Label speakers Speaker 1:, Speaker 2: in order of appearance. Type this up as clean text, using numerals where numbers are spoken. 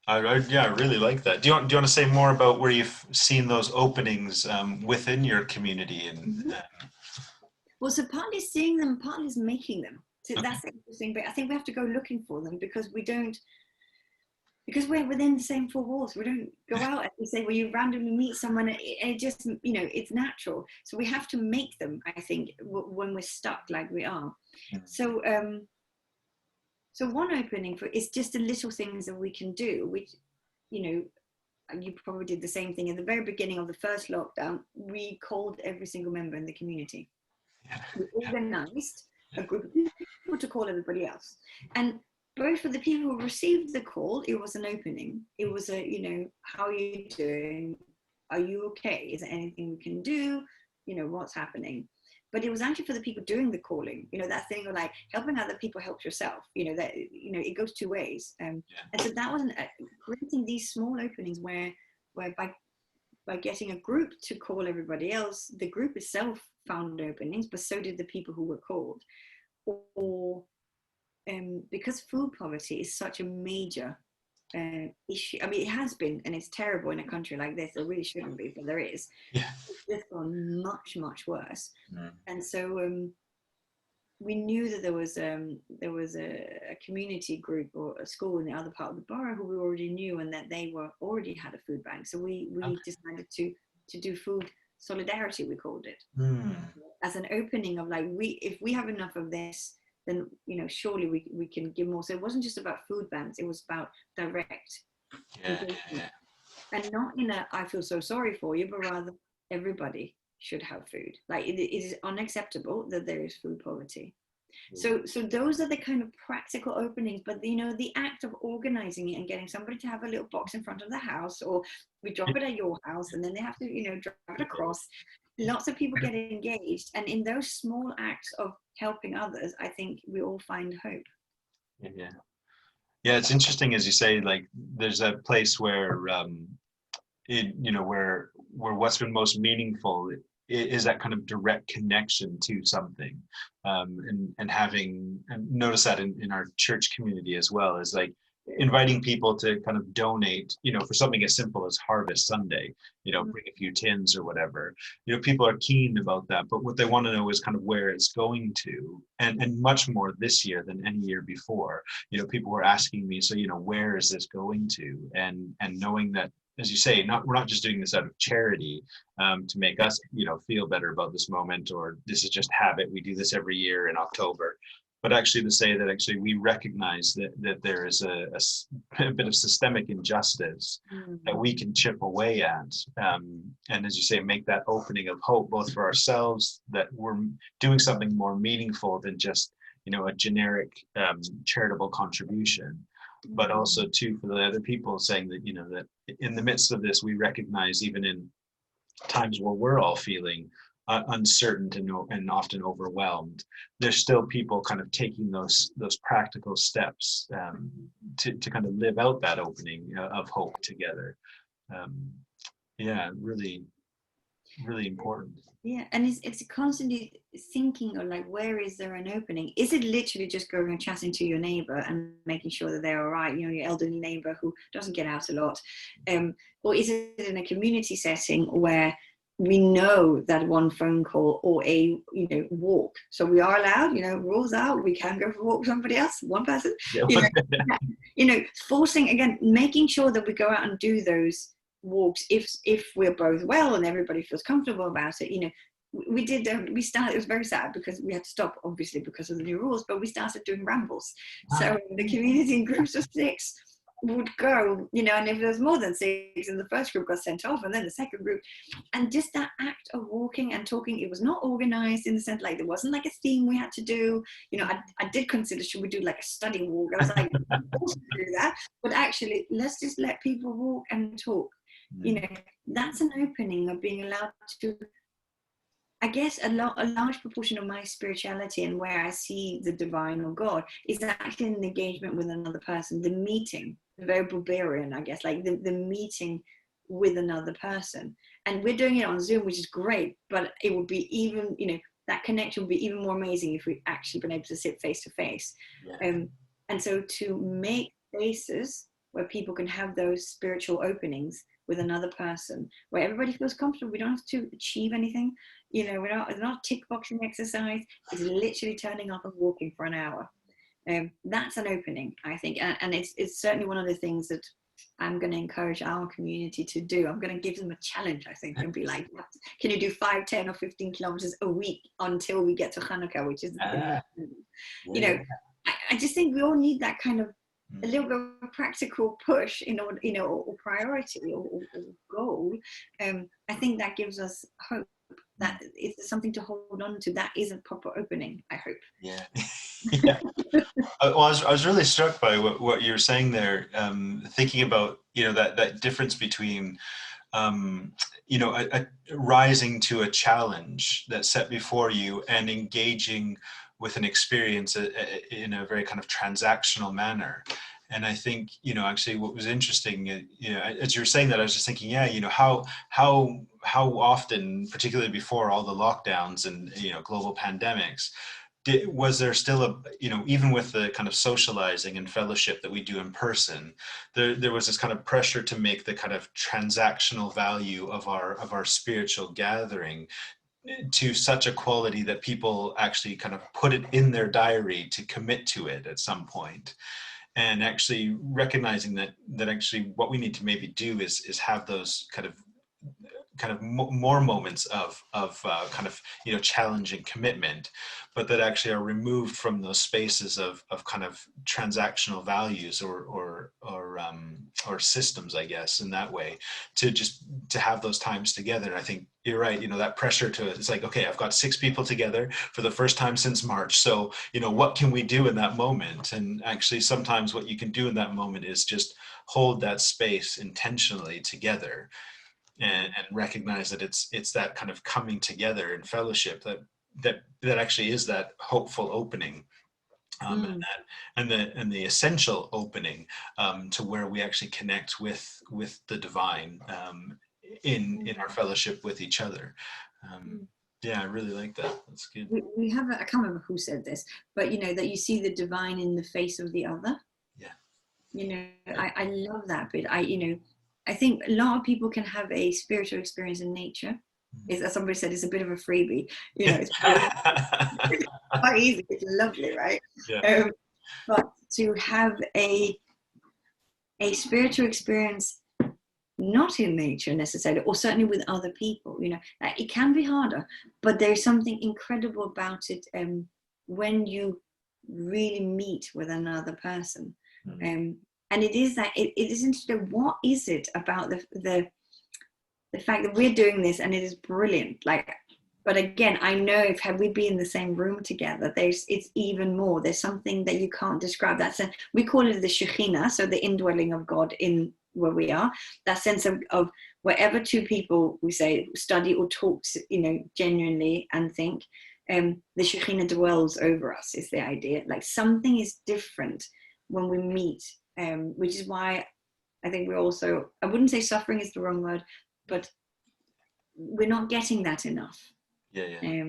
Speaker 1: Yeah, I really like that. Do you want to say more about where you've seen those openings within your community and
Speaker 2: Mhm. Well, so partly seeing them, partly is making them. So
Speaker 1: okay.
Speaker 2: that's the interesting bit. I think we have to go looking for them because we don't, because we're within the same four walls. We don't go out and we say, well, you randomly meet someone, it just, it's natural. So we have to make them, I think, when we're stuck like we are. So, so one opening for is just the little things that we can do, which, you know, you probably did the same thing in the very beginning of the first lockdown. We called every single member in the community.
Speaker 1: Yeah,
Speaker 2: We organized a group of people to call everybody else. And both for the people who received the call, it was an opening. It was a, how are you doing? Are you okay? Is there anything we can do? What's happening? But it was actually for the people doing the calling, that thing of like helping other people helps yourself, that, it goes two ways.
Speaker 1: yeah,
Speaker 2: And so that was creating these small openings where by getting a group to call everybody else, the group itself found openings, but so did the people who were called. Or because food poverty is such a major issue. I mean, it has been, and it's terrible in a country like this. There really shouldn't be, but there is.
Speaker 1: yeah.
Speaker 2: It's gone much, much worse.
Speaker 1: Mm.
Speaker 2: And so we knew that there was a community group or a school in the other part of the borough who we already knew, and that they were already had a food bank. So we
Speaker 1: Okay.
Speaker 2: decided to do food solidarity, we called it,
Speaker 1: Mm.
Speaker 2: as an opening of like, if we have enough of this, then surely we can give more. So it wasn't just about food banks, it was about direct
Speaker 1: Yeah,
Speaker 2: engagement,
Speaker 1: yeah,
Speaker 2: and not in a I feel so sorry for you, but rather everybody should have food. Like it is unacceptable that there is food poverty.
Speaker 1: yeah.
Speaker 2: So those are the kind of practical openings, but the act of organizing it and getting somebody to have a little box in front of the house, or we
Speaker 1: Yeah.
Speaker 2: drop it at your house and then they have to drive it across. Lots of people get engaged, and in those small acts of helping others, I think we all find hope.
Speaker 1: Yeah. Yeah, it's interesting as you say, like there's a place where where what's been most meaningful is that kind of direct connection to something, and having and notice that in our church community as well, is like inviting people to kind of donate, for something as simple as Harvest Sunday, bring a few tins or whatever. People are keen about that, but what they want to know is kind of where it's going to, and much more this year than any year before. People were asking me, so where is this going to, and knowing that, as you say, we're not just doing this out of charity, to make us, feel better about this moment, or this is just habit. We do this every year in October, but actually to say that actually we recognize that there is a bit of systemic injustice that we can chip away at, and as you say, make that opening of hope both for ourselves, that we're doing something more meaningful than just a generic charitable contribution, but also too for the other people, saying that that in the midst of this we recognize, even in times where we're all feeling uncertain and often overwhelmed, there's still people kind of taking those practical steps, to kind of live out that opening of hope together. um, yeah, really, really important.
Speaker 2: Yeah, and it's constantly thinking of like, where is there an opening? Is it literally just going and chatting to your neighbor and making sure that they're all right, your elderly neighbor who doesn't get out a lot, or is it in a community setting where we know that one phone call or a walk, so we are allowed, rules out, we can go for a walk with somebody else, one person,
Speaker 1: Yeah.
Speaker 2: you know, forcing, again, making sure that we go out and do those walks if we're both well and everybody feels comfortable about it. We did, we started, it was very sad because we had to stop obviously because of the new rules, but we started doing rambles. So the community in groups of 6 would go, and if there's more than 6, and the first group got sent off and then the second group, and just that act of walking and talking, it was not organized in the sense, like there wasn't like a theme we had to do. I did consider, should we do like a study walk? I was like, also do that, but actually let's just let people walk and talk. That's an opening of being allowed to, I guess, a large proportion of my spirituality and where I see the divine or God is actually an engagement with another person, the meeting, the very barbarian, I guess, like the meeting with another person. And we're doing it on Zoom, which is great, but it would be even, that connection would be even more amazing if we actually been able to sit face to face.
Speaker 1: Yeah.
Speaker 2: And so to make spaces where people can have those spiritual openings with another person, where everybody feels comfortable. We don't have to achieve anything. It's not a tick boxing exercise. It's literally turning up and walking for an hour. That's an opening, I think, and it's certainly one of the things that I'm going to encourage our community to do. I'm going to give them a challenge, I think, and be like, can you do 5, 10 or 15 kilometers a week until we get to Hanukkah, which is, I just think we all need that kind of a little bit of a practical push in order, or priority or goal. I think that gives us hope. That it's something to hold on to. That is a proper opening, I hope.
Speaker 1: Yeah. Yeah. Well, I was really struck by what you're saying there, thinking about, that difference between, rising to a challenge that's set before you and engaging with an experience in a very kind of transactional manner. And I think, actually what was interesting, as you were saying that, I was just thinking, how often, particularly before all the lockdowns and, global pandemics, was there still even with the kind of socializing and fellowship that we do in person, there was this kind of pressure to make the kind of transactional value of our spiritual gathering to such a quality that people actually kind of put it in their diary to commit to it at some point. And actually recognizing that actually what we need to maybe do is have those kind of more moments of kind of challenging commitment, but that actually are removed from those spaces of kind of transactional values or systems, I guess, in that way, to have those times together. And I think you're right, that pressure it's like, okay, I've got 6 people together for the first time since March, so what can we do in that moment? And actually sometimes what you can do in that moment is just hold that space intentionally together, and recognize that it's that kind of coming together in fellowship that actually is that hopeful opening, and the essential opening, to where we actually connect with the divine, in our fellowship with each other. Yeah, I really like that. That's good.
Speaker 2: We have I can't remember who said this, but that you see the divine in the face of the other.
Speaker 1: Yeah.
Speaker 2: I love that bit. I think a lot of people can have a spiritual experience in nature. As somebody said, it's a bit of a freebie. It's quite easy. It's lovely, right?
Speaker 1: Yeah.
Speaker 2: But to have a spiritual experience not in nature necessarily, or certainly with other people, it can be harder. But there's something incredible about it when you really meet with another person. And it is that it is interesting. What is it about the fact that we're doing this, and it is brilliant. But again, I know had we been in the same room together, it's even more. There's something that you can't describe. We call it the Shekhinah, so the indwelling of God in where we are. That sense of wherever 2 people, we say, study or talk, genuinely and think, the Shekhinah dwells over us. Is the idea. Like something is different when we meet. Which is why I think we're also, I wouldn't say suffering is the wrong word, but we're not getting that enough.
Speaker 1: Yeah.